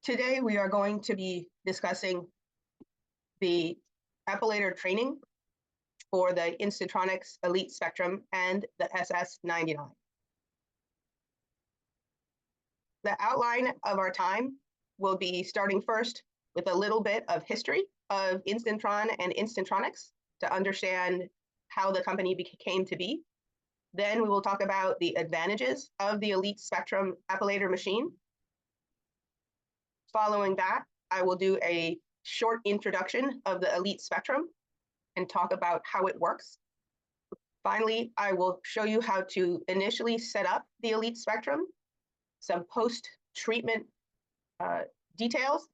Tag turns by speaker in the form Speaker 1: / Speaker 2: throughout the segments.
Speaker 1: Today, we are going to be discussing the epilator training for the Instantronics Elite Spectrum and the SS99. The outline of our time will be starting first with a little bit of history of Instantron and Instantronics to understand how the company came to be. Then we will talk about the advantages of the Elite Spectrum epilator machine. Following that, I will do a short introduction of the Elite Spectrum and talk about how it works. Finally, I will show you how to initially set up the Elite Spectrum, some post-treatment details,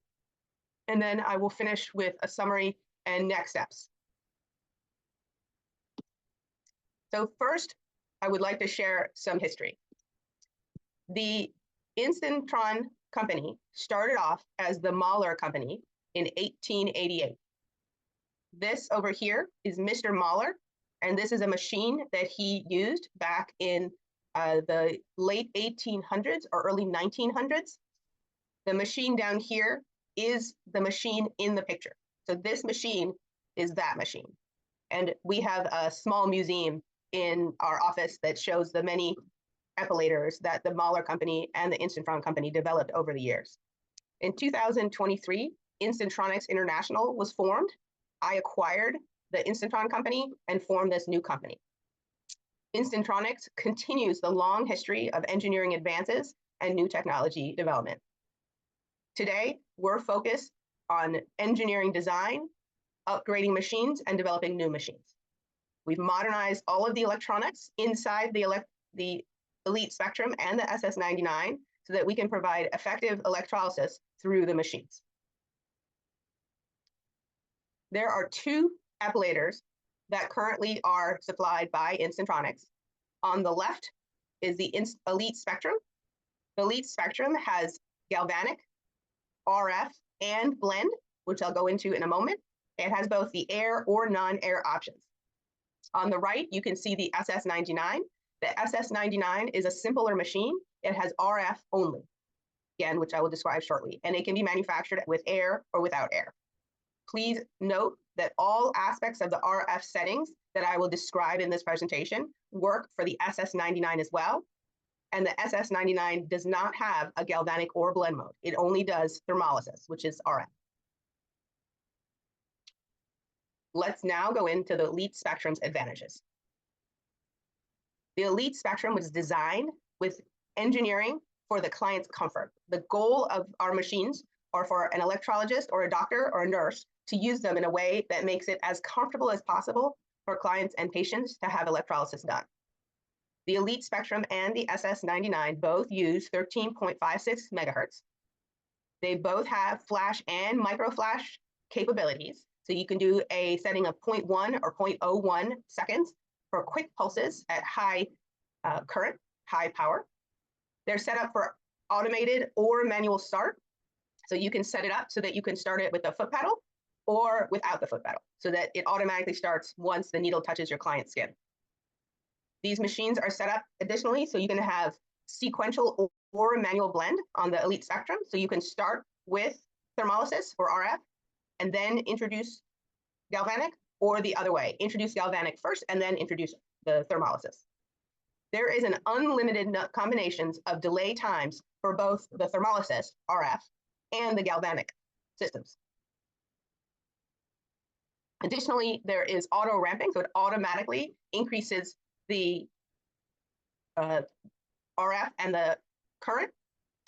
Speaker 1: and then I will finish with a summary and next steps. So first, I would like to share some history. The Instantron company started off as the Mahler company in 1888. This over here is Mr. Mahler, and this is a machine that he used back in the late 1800s or early 1900s. The machine down here is the machine in the picture. So this machine is that machine. And we have a small museum in our office that shows the many epilators that the Mahler company and the Instantron company developed over the years. In 2023, Instantronics International was formed. I acquired the Instantron company and formed this new company. Instantronics continues the long history of engineering advances and new technology development. Today, we're focused on engineering design, upgrading machines, and developing new machines. We've modernized all of the electronics inside the Elite Spectrum and the SS99 so that we can provide effective electrolysis through the machines. There are two epilators that currently are supplied by Instantronics. On the left is the Elite Spectrum. The Elite Spectrum has galvanic, RF, and blend, which I'll go into in a moment. It has both the air or non-air options. On the right, you can see the SS99. The SS99 is a simpler machine. It has RF only, again, which I will describe shortly, and it can be manufactured with air or without air. Please note that all aspects of the RF settings that I will describe in this presentation work for the SS99 as well, and the SS99 does not have a galvanic or blend mode. It only does thermolysis, which is RF. Let's now go into the Elite Spectrum's advantages. The Elite Spectrum was designed with engineering for the client's comfort. The goal of our machines are for an electrologist or a doctor or a nurse to use them in a way that makes it as comfortable as possible for clients and patients to have electrolysis done. The Elite Spectrum and the SS99 both use 13.56 megahertz. They both have flash and micro flash capabilities. So you can do a setting of 0.1 or 0.01 seconds for quick pulses at high current, high power. They're set up for automated or manual start. So you can set it up so that you can start it with the foot pedal or without the foot pedal so that it automatically starts once the needle touches your client's skin. These machines are set up additionally so you can have sequential or manual blend on the Elite Spectrum. So you can start with thermolysis or RF and then introduce galvanic, or the other way, introduce galvanic first and then introduce the thermolysis. There is an unlimited combinations of delay times for both the thermolysis, RF, and the galvanic systems. Additionally, there is auto ramping, so it automatically increases the RF and the current,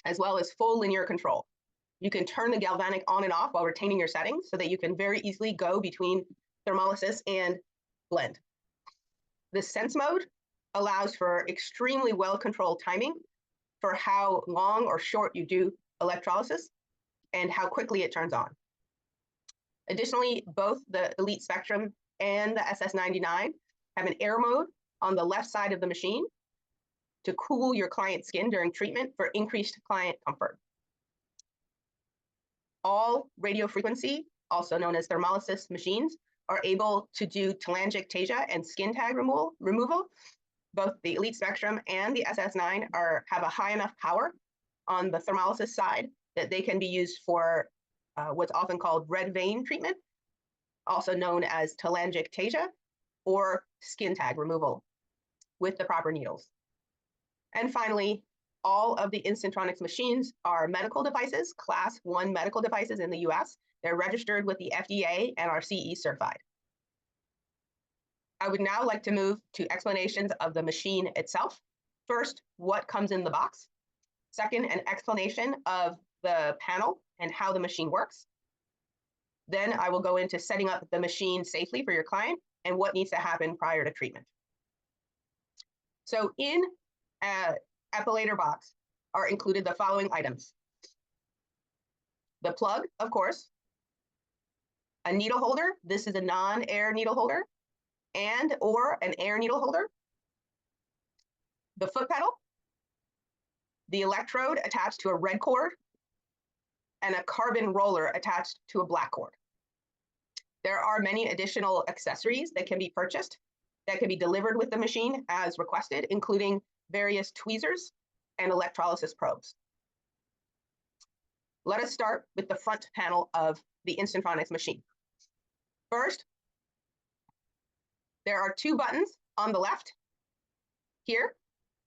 Speaker 1: as well as full linear control. You can turn the galvanic on and off while retaining your settings so that you can very easily go between thermolysis and blend. The sense mode allows for extremely well-controlled timing for how long or short you do electrolysis and how quickly it turns on. Additionally, both the Elite Spectrum and the SS99 have an air mode on the left side of the machine to cool your client's skin during treatment for increased client comfort. All radio frequency, also known as thermolysis machines, are able to do telangiectasia and skin tag removal. Both the Elite Spectrum and the SS9 have a high enough power on the thermolysis side that they can be used for what's often called red vein treatment, also known as telangiectasia, or skin tag removal with the proper needles. And finally, all of the Instantronics machines are medical devices, class 1 medical devices in the US. They're registered with the FDA and are CE certified. I would now like to move to explanations of the machine itself. First, what comes in the box. Second, an explanation of the panel and how the machine works. Then I will go into setting up the machine safely for your client and what needs to happen prior to treatment. So in an epilator box are included the following items. The plug, of course, a needle holder. This is a non-air needle holder and or an air needle holder. The foot pedal, the electrode attached to a red cord, and a carbon roller attached to a black cord. There are many additional accessories that can be purchased that can be delivered with the machine as requested, including various tweezers and electrolysis probes. Let us start with the front panel of the Instantronics machine. First, there are 2 buttons on the left here.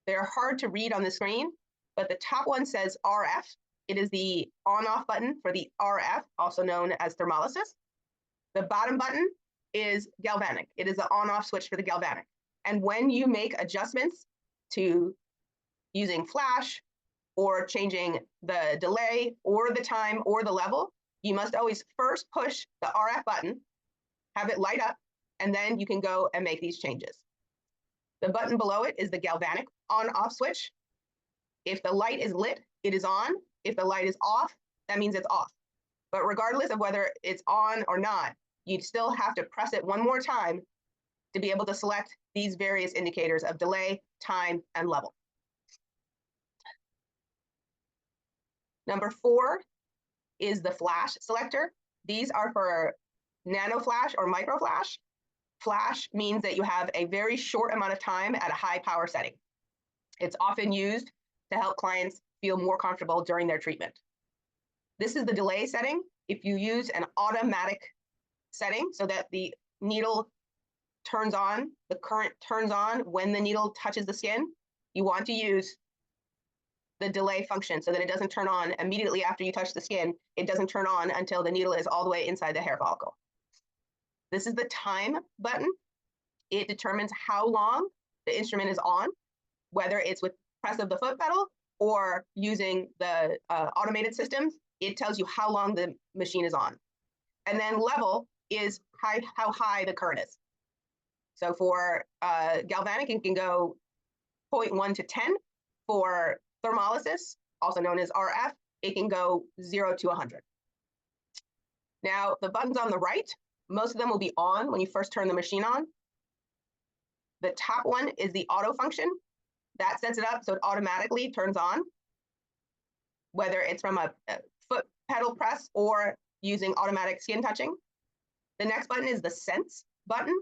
Speaker 1: They're hard to read on the screen, but the top one says RF. It is the on-off button for the RF, also known as thermolysis. The bottom button is galvanic. It is the on-off switch for the galvanic. And when you make adjustments to using flash or changing the delay or the time or the level, you must always first push the RF button, have it light up, and then you can go and make these changes. The button below it is the galvanic on-off switch. If the light is lit, it is on. If the light is off, that means it's off. But regardless of whether it's on or not, you'd still have to press it one more time to be able to select these various indicators of delay, time, and level. Number 4 is the flash selector. These are for nano flash or micro flash. Flash means that you have a very short amount of time at a high power setting. It's often used to help clients feel more comfortable during their treatment. This is the delay setting. If you use an automatic setting so that the needle turns on, the current turns on when the needle touches the skin, you want to use the delay function so that it doesn't turn on immediately after you touch the skin. It doesn't turn on until the needle is all the way inside the hair follicle. This is the time button. It determines how long the instrument is on, whether it's with press of the foot pedal or using the automated systems. It tells you how long the machine is on. And then level is how high the current is. So for galvanic, it can go 0.1 to 10. For thermolysis, also known as RF, it can go 0 to 100. Now, the buttons on the right, most of them will be on when you first turn the machine on. The top one is the auto function. That sets it up so it automatically turns on, whether it's from a foot pedal press or using automatic skin touching. The next button is the sense button.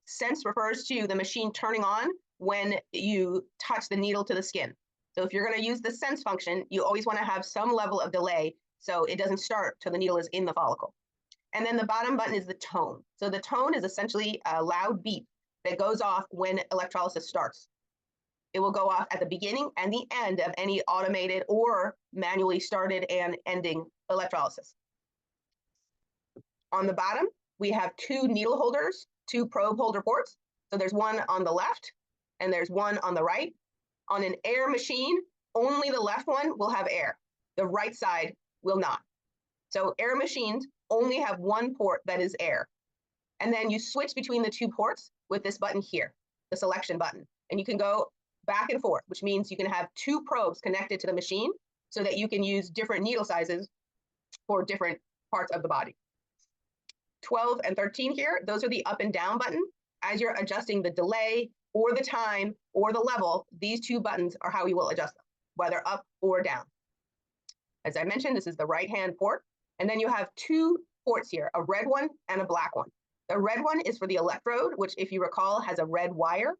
Speaker 1: Sense refers to the machine turning on when you touch the needle to the skin. So if you're going to use the sense function, you always want to have some level of delay so it doesn't start till the needle is in the follicle. And then the bottom button is the tone. So the tone is essentially a loud beep that goes off when electrolysis starts. It will go off at the beginning and the end of any automated or manually started and ending electrolysis. On the bottom, we have 2 needle holders, 2 probe holder ports. So there's one on the left and there's one on the right. On an air machine, only the left one will have air. The right side will not. So air machines only have one port that is air. And then you switch between the 2 ports with this button here, the selection button. And you can go back and forth, which means you can have 2 probes connected to the machine so that you can use different needle sizes for different parts of the body. 12 and 13 here, those are the up and down button. As you're adjusting the delay or the time or the level, these 2 buttons are how you will adjust them, whether up or down. As I mentioned, this is the right-hand port. And then you have 2 ports here, a red one and a black one. The red one is for the electrode, which if you recall has a red wire.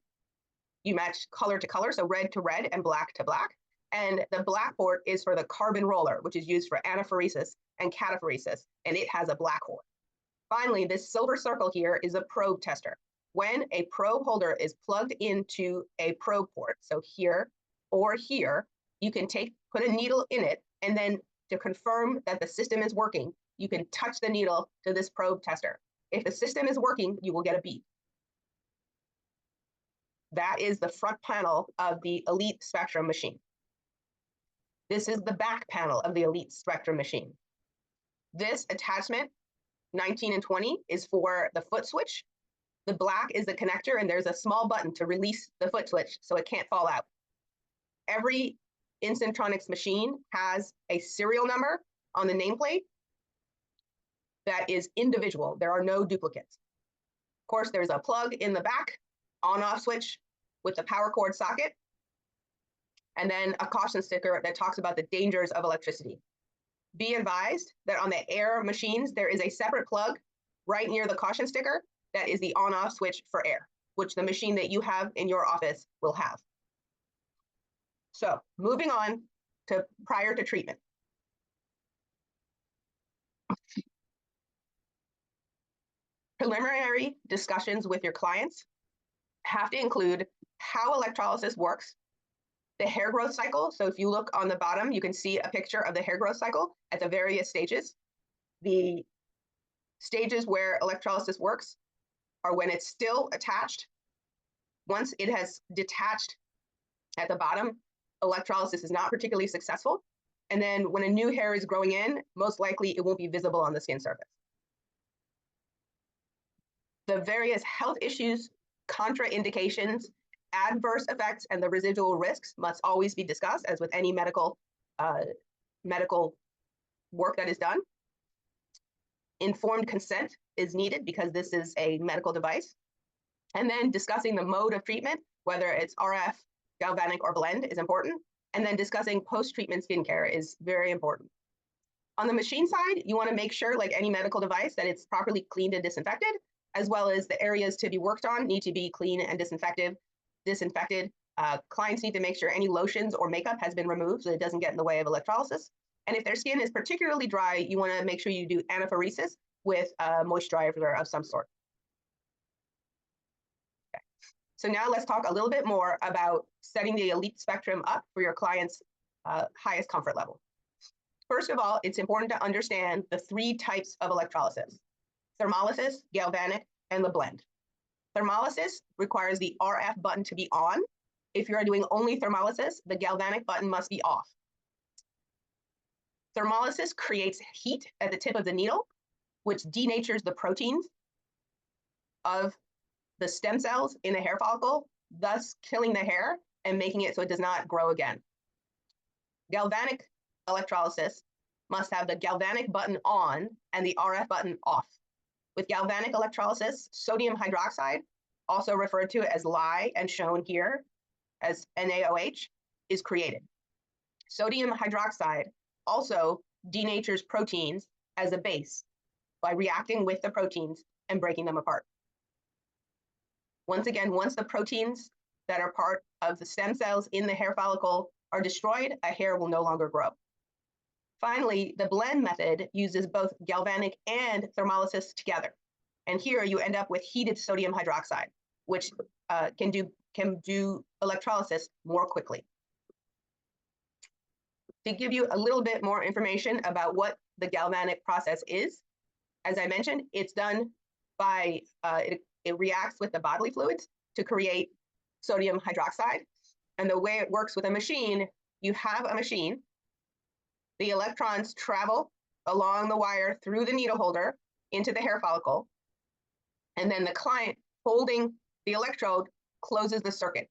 Speaker 1: You match color to color, so red to red and black to black. And the black port is for the carbon roller, which is used for anaphoresis and cataphoresis, and it has a black port. Finally, this silver circle here is a probe tester. When a probe holder is plugged into a probe port, so here or here, you can put a needle in it, and then to confirm that the system is working, you can touch the needle to this probe tester. If the system is working, you will get a beep. That is the front panel of the Elite Spectrum machine. This is the back panel of the Elite Spectrum machine. This attachment, 19 and 20, is for the foot switch. The black is the connector, and there's a small button to release the foot switch so it can't fall out. Every Instantronics machine has a serial number on the nameplate that is individual. There are no duplicates. Of course, there's a plug in the back, on-off switch with the power cord socket, and then a caution sticker that talks about the dangers of electricity. Be advised that on the air machines, there is a separate plug right near the caution sticker that is the on-off switch for air, which the machine that you have in your office will have. So moving on to prior to treatment. Preliminary discussions with your clients have to include how electrolysis works, the hair growth cycle. So if you look on the bottom, you can see a picture of the hair growth cycle at the various stages. The stages where electrolysis works are when it's still attached. Once it has detached at the bottom, electrolysis is not particularly successful. And then when a new hair is growing in, most likely it won't be visible on the skin surface. The various health issues, contraindications, adverse effects, and the residual risks must always be discussed, as with any medical work that is done. Informed consent is needed because this is a medical device. And then discussing the mode of treatment, whether it's RF, galvanic, or blend, is important. And then discussing post-treatment skincare is very important. On the machine side, you want to make sure, like any medical device, that it's properly cleaned and disinfected, as well as the areas to be worked on need to be clean and disinfected. Clients need to make sure any lotions or makeup has been removed so it doesn't get in the way of electrolysis. And if their skin is particularly dry, you want to make sure you do anaphoresis with a moisturizer of some sort. Okay. So now let's talk a little bit more about setting the Elite Spectrum up for your client's highest comfort level. First of all, it's important to understand the 3 types of electrolysis: thermolysis, galvanic, and the blend. Thermolysis requires the RF button to be on. If you're doing only thermolysis, the galvanic button must be off. Thermolysis creates heat at the tip of the needle, which denatures the proteins of the stem cells in the hair follicle, thus killing the hair and making it so it does not grow again. Galvanic electrolysis must have the galvanic button on and the RF button off. With galvanic electrolysis, sodium hydroxide, also referred to as Li and shown here as NaOH, is created. Sodium hydroxide also denatures proteins as a base by reacting with the proteins and breaking them apart. Once again, once the proteins that are part of the stem cells in the hair follicle are destroyed, a hair will no longer grow. Finally, the blend method uses both galvanic and thermolysis together. And here you end up with heated sodium hydroxide, which can do electrolysis more quickly. To give you a little bit more information about what the galvanic process is, as I mentioned, it's done by, it reacts with the bodily fluids to create sodium hydroxide. And the way it works with a machine, you have a machine, the electrons travel along the wire through the needle holder into the hair follicle, and then the client holding the electrode closes the circuit.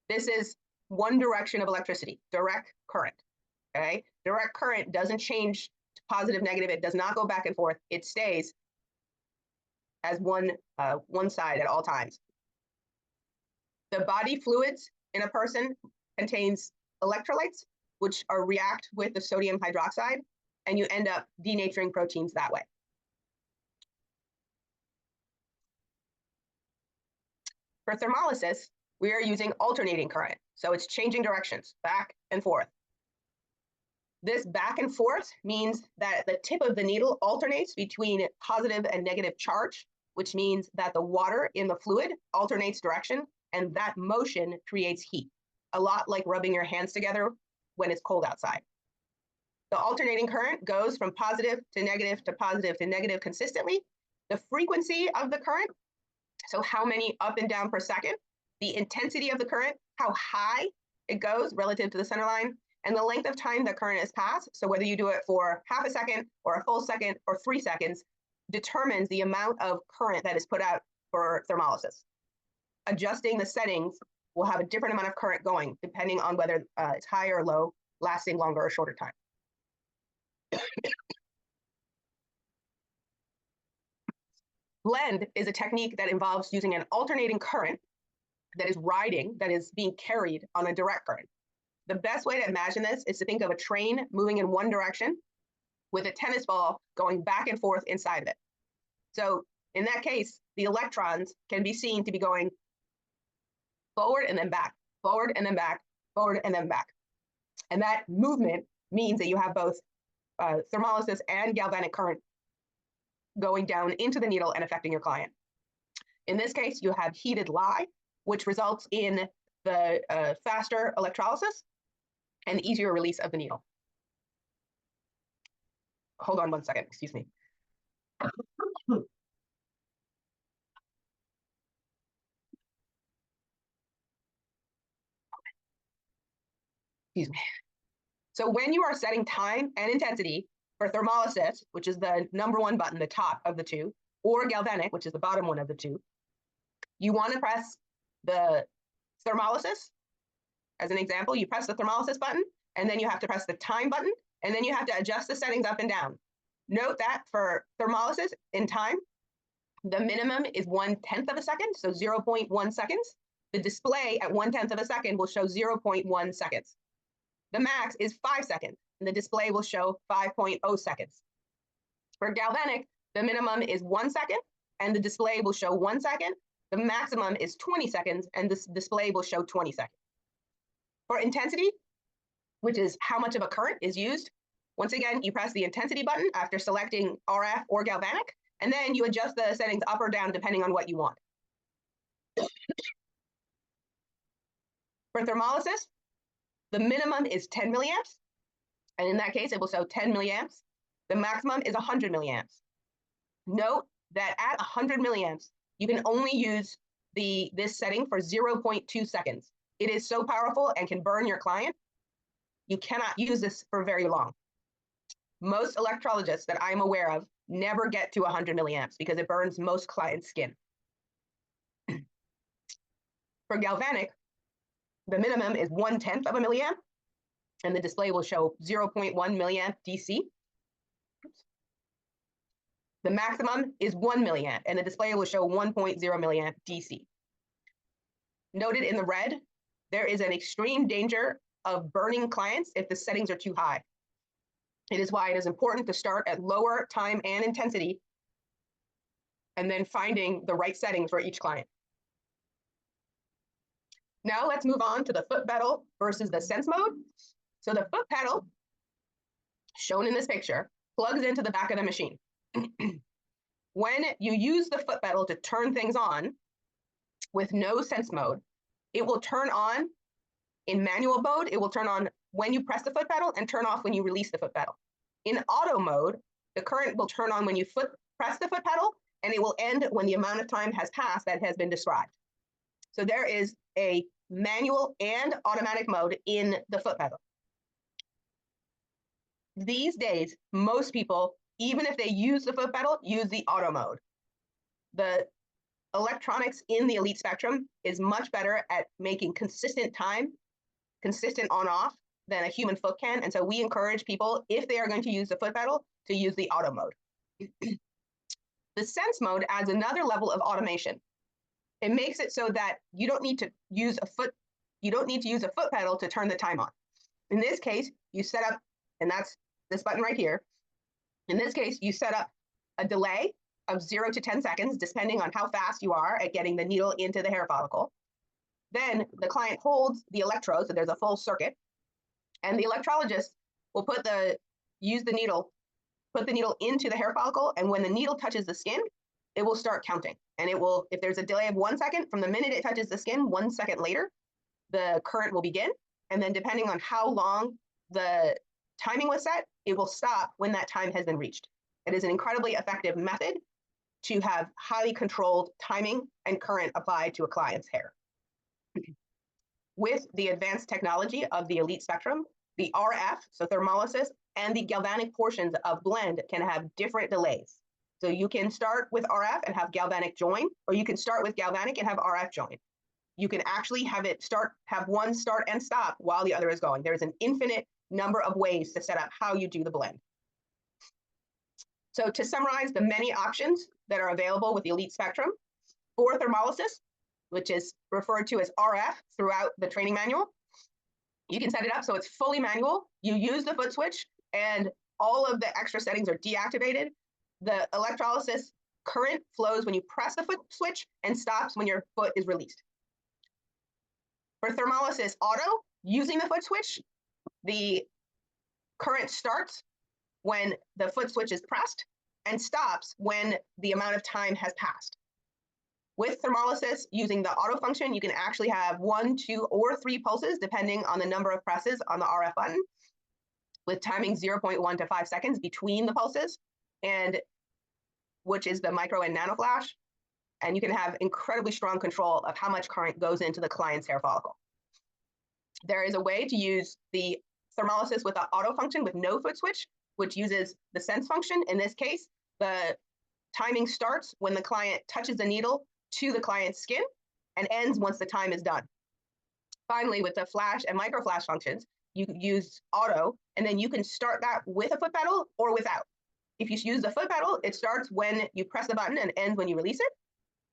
Speaker 1: This is one direction of electricity, direct current, okay? Direct current doesn't change to positive, negative. It does not go back and forth. It stays as one side at all times. The body fluids in a person contains electrolytes, which react with the sodium hydroxide, and you end up denaturing proteins that way. For thermolysis, we are using alternating current. So it's changing directions, back and forth. This back and forth means that the tip of the needle alternates between positive and negative charge, which means that the water in the fluid alternates direction, and that motion creates heat, a lot like rubbing your hands together when it's cold outside. The alternating current goes from positive to negative consistently. The frequency of the current, so how many up and down per second, the intensity of the current, how high it goes relative to the center line, and the length of time the current is passed, so whether you do it for half a second or a full second or 3 seconds, determines the amount of current that is put out for thermolysis. Adjusting the settings will have a different amount of current going, depending on whether it's high or low, lasting longer or shorter time. Blend is a technique that involves using an alternating current that is being carried on a direct current. The best way to imagine this is to think of a train moving in one direction with a tennis ball going back and forth inside of it. So in that case, the electrons can be seen to be going forward and then back, forward and then back, forward and then back. And that movement means that you have both thermolysis and galvanic current going down into the needle and affecting your client. In this case, you have heated lye, which results in the faster electrolysis and easier release of the needle. Hold on one second, excuse me. Excuse me. So when you are setting time and intensity for thermolysis, which is the #1 button, the top of the two, or galvanic, which is the bottom one of the two, you want to press the thermolysis. As an example, you press the thermolysis button, and then you have to press the time button, and then you have to adjust the settings up and down. Note that for thermolysis in time, the minimum is 1/10 of a second, so 0.1 seconds. The display at 1/10 of a second will show 0.1 seconds. The max is 5 seconds, and the display will show 5.0 seconds. For galvanic, the minimum is 1 second, and the display will show 1 second. The maximum is 20 seconds, and this display will show 20 seconds. For intensity, which is how much of a current is used, once again, you press the intensity button after selecting RF or galvanic, and then you adjust the settings up or down depending on what you want. For thermolysis, the minimum is 10 milliamps, and in that case, it will show 10 milliamps. The maximum is 100 milliamps. Note that at 100 milliamps, you can only use this setting for 0.2 seconds. It is so powerful and can burn your client. You cannot use this for very long. Most electrolysts that I'm aware of never get to 100 milliamps because it burns most clients' skin. For galvanic, the minimum is 1/10 of a milliamp, and the display will show 0.1 milliamp DC. The maximum is 1 milliamp, and the display will show 1.0 milliamp DC. Noted in the red, there is an extreme danger of burning clients if the settings are too high. It is why it is important to start at lower time and intensity, and then finding the right settings for each client. Now let's move on to the foot pedal versus the sense mode. So the foot pedal, shown in this picture, plugs into the back of the machine. When you use the foot pedal to turn things on with no sense mode, it will turn on in manual mode. It will turn on when you press the foot pedal and turn off when you release the foot pedal. In auto mode, the current will turn on when you press the foot pedal, and it will end when the amount of time has passed that has been described. So there is a manual and automatic mode in the foot pedal. These days, most people, even if they use the foot pedal, use the auto mode. The electronics in the Elite Spectrum is much better at making consistent time, consistent on-off, than a human foot can. And so we encourage people, if they are going to use the foot pedal, to use the auto mode. The sense mode adds another level of automation. It makes it so that you don't need to use a foot pedal to turn the time on. In this case, you set up, and that's this button right here. In this case, you set up a delay of 0 to 10 seconds, depending on how fast you are at getting the needle into the hair follicle. Then the client holds the electrode, so there's a full circuit, and the electrologist will put the needle into the hair follicle, and when the needle touches the skin, it will start counting. And it will, if there's a delay of 1 second from the minute it touches the skin, 1 second later, the current will begin. And then depending on how long the timing was set, it will stop when that time has been reached. It is an incredibly effective method to have highly controlled timing and current applied to a client's hair. With the advanced technology of the Elite Spectrum, the RF, so thermolysis, and the galvanic portions of blend can have different delays. So you can start with RF and have galvanic join, or you can start with galvanic and have RF join. You can actually have one start and stop while the other is going. There's an infinite number of ways to set up how you do the blend. So to summarize the many options that are available with the Elite Spectrum, for thermolysis, which is referred to as RF throughout the training manual, you can set it up so it's fully manual. You use the foot switch and all of the extra settings are deactivated. The electrolysis current flows when you press the foot switch and stops when your foot is released. For thermolysis auto, using the foot switch, the current starts when the foot switch is pressed and stops when the amount of time has passed. With thermolysis, using the auto function, you can actually have 1, 2, or 3 pulses, depending on the number of presses on the RF button, with timing 0.1 to 5 seconds between the pulses, and which is the micro and nano flash. And you can have incredibly strong control of how much current goes into the client's hair follicle. There is a way to use the thermolysis with the auto function with no foot switch, which uses the sense function. In this case, the timing starts when the client touches the needle to the client's skin and ends once the time is done. Finally, with the flash and micro flash functions, you use auto, and then you can start that with a foot pedal or without. If you use the foot pedal, it starts when you press the button and ends when you release it.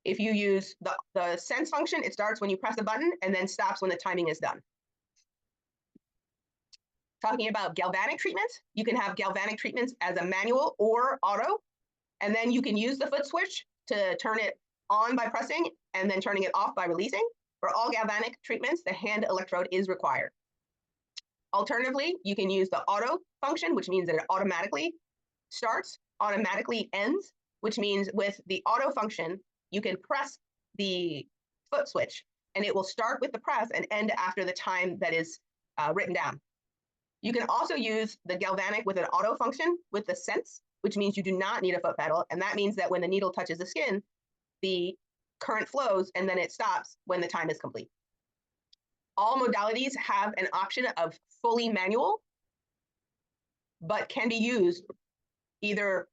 Speaker 1: If you use the sense function, it starts when you press the button and then stops when the timing is done. Talking about galvanic treatments, you can have galvanic treatments as a manual or auto, and then you can use the foot switch to turn it on by pressing and then turning it off by releasing. For all galvanic treatments, the hand electrode is required. Alternatively, you can use the auto function, which means that it automatically starts, automatically ends, which means with the auto function, you can press the foot switch and it will start with the press and end after the time that is written down. You can also use the galvanic with an auto function with the sense, which means you do not need a foot pedal. And that means that when the needle touches the skin, the current flows and then it stops when the time is complete. All modalities have an option of fully manual, but can be used either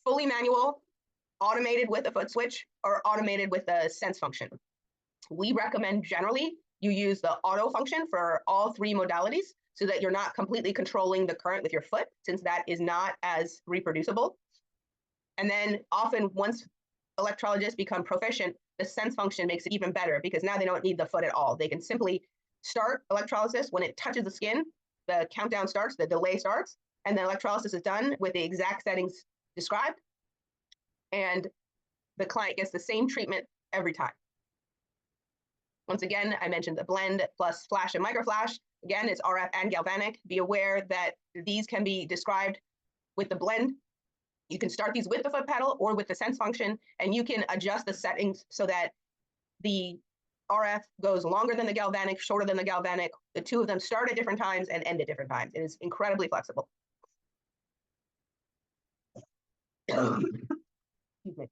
Speaker 1: fully manual, automated with a foot switch, or automated with a sense function. We recommend generally you use the auto function for all 3 modalities so that you're not completely controlling the current with your foot, since that is not as reproducible. And then often once electrologists become proficient, the sense function makes it even better because now they don't need the foot at all. They can simply start electrolysis when it touches the skin, the countdown starts, the delay starts, and then electrolysis is done with the exact settings described. And the client gets the same treatment every time. Once again, I mentioned the blend plus flash and microflash. Again, it's RF and galvanic. Be aware that these can be described with the blend. You can start these with the foot pedal or with the sense function, and you can adjust the settings so that the RF goes longer than the galvanic, shorter than the galvanic. The 2 of them start at different times and end at different times. It is incredibly flexible. Excuse me.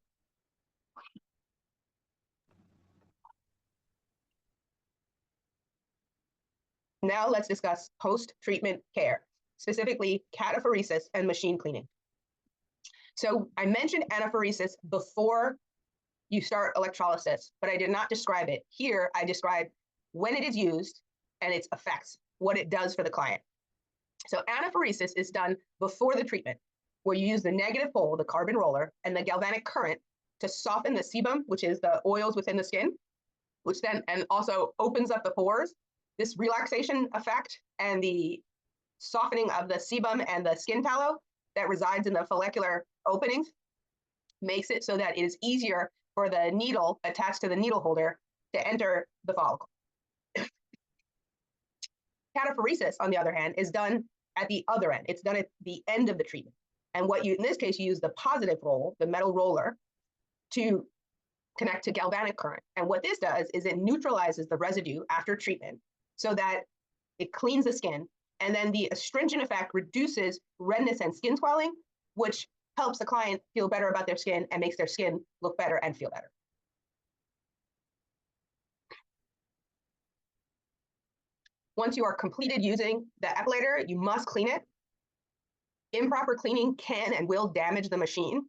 Speaker 1: Now let's discuss post-treatment care, specifically cataphoresis and machine cleaning. So I mentioned anaphoresis before you start electrolysis, but I did not describe it. Here, I describe when it is used and its effects, what it does for the client. So anaphoresis is done before the treatment, where you use the negative pole, the carbon roller, and the galvanic current to soften the sebum, which is the oils within the skin, which then and also opens up the pores. This relaxation effect and the softening of the sebum and the skin tallow that resides in the follicular openings makes it so that it is easier for the needle attached to the needle holder to enter the follicle. Cataphoresis, on the other hand, is done at the other end. It's done at the end of the treatment. And what you, in this case, you use the positive roll, the metal roller, to connect to galvanic current. And what this does is it neutralizes the residue after treatment so that it cleans the skin. And then the astringent effect reduces redness and skin swelling, which helps the client feel better about their skin and makes their skin look better and feel better. Once you are completed using the epilator, you must clean it. Improper cleaning can and will damage the machine.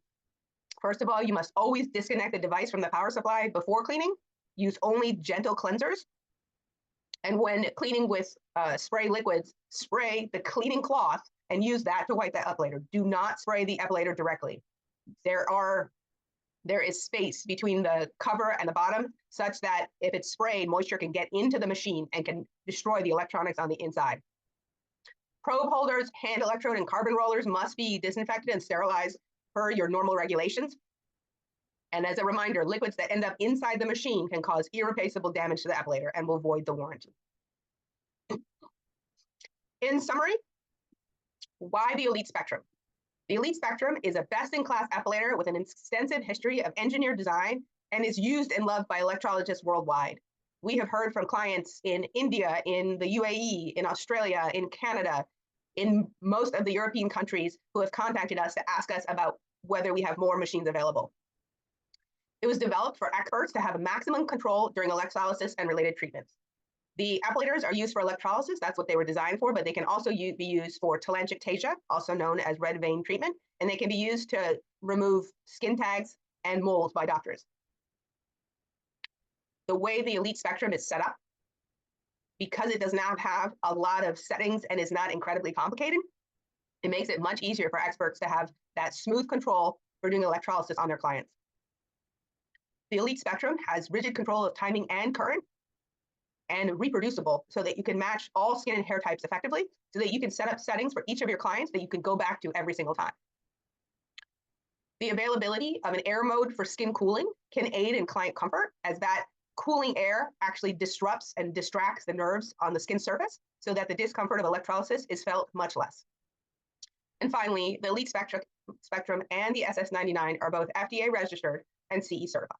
Speaker 1: First of all, you must always disconnect the device from the power supply before cleaning. Use only gentle cleansers. And when cleaning with spray liquids, spray the cleaning cloth and use that to wipe the epilator. Do not spray the epilator directly. There is space between the cover and the bottom such that if it's sprayed, moisture can get into the machine and can destroy the electronics on the inside. Probe holders, hand electrode, and carbon rollers must be disinfected and sterilized per your normal regulations. And as a reminder, liquids that end up inside the machine can cause irreplaceable damage to the epilator and will void the warranty. In summary, why the Elite Spectrum? The Elite Spectrum is a best-in-class epilator with an extensive history of engineered design and is used and loved by electrologists worldwide. We have heard from clients in India, in the UAE, in Australia, in Canada, in most of the European countries who have contacted us to ask us about whether we have more machines available. It was developed for experts to have maximum control during electrolysis and related treatments. The epilators are used for electrolysis, that's what they were designed for, but they can also be used for telangiectasia, also known as red vein treatment, and they can be used to remove skin tags and moles by doctors. The way the Elite Spectrum is set up, because it does not have a lot of settings and is not incredibly complicated, it makes it much easier for experts to have that smooth control for doing electrolysis on their clients. The Elite Spectrum has rigid control of timing and current, and reproducible so that you can match all skin and hair types effectively, so that you can set up settings for each of your clients that you can go back to every single time. The availability of an air mode for skin cooling can aid in client comfort, as that cooling air actually disrupts and distracts the nerves on the skin surface so that the discomfort of electrolysis is felt much less. And finally, the Elite Spectrum and the SS99 are both FDA registered and CE certified.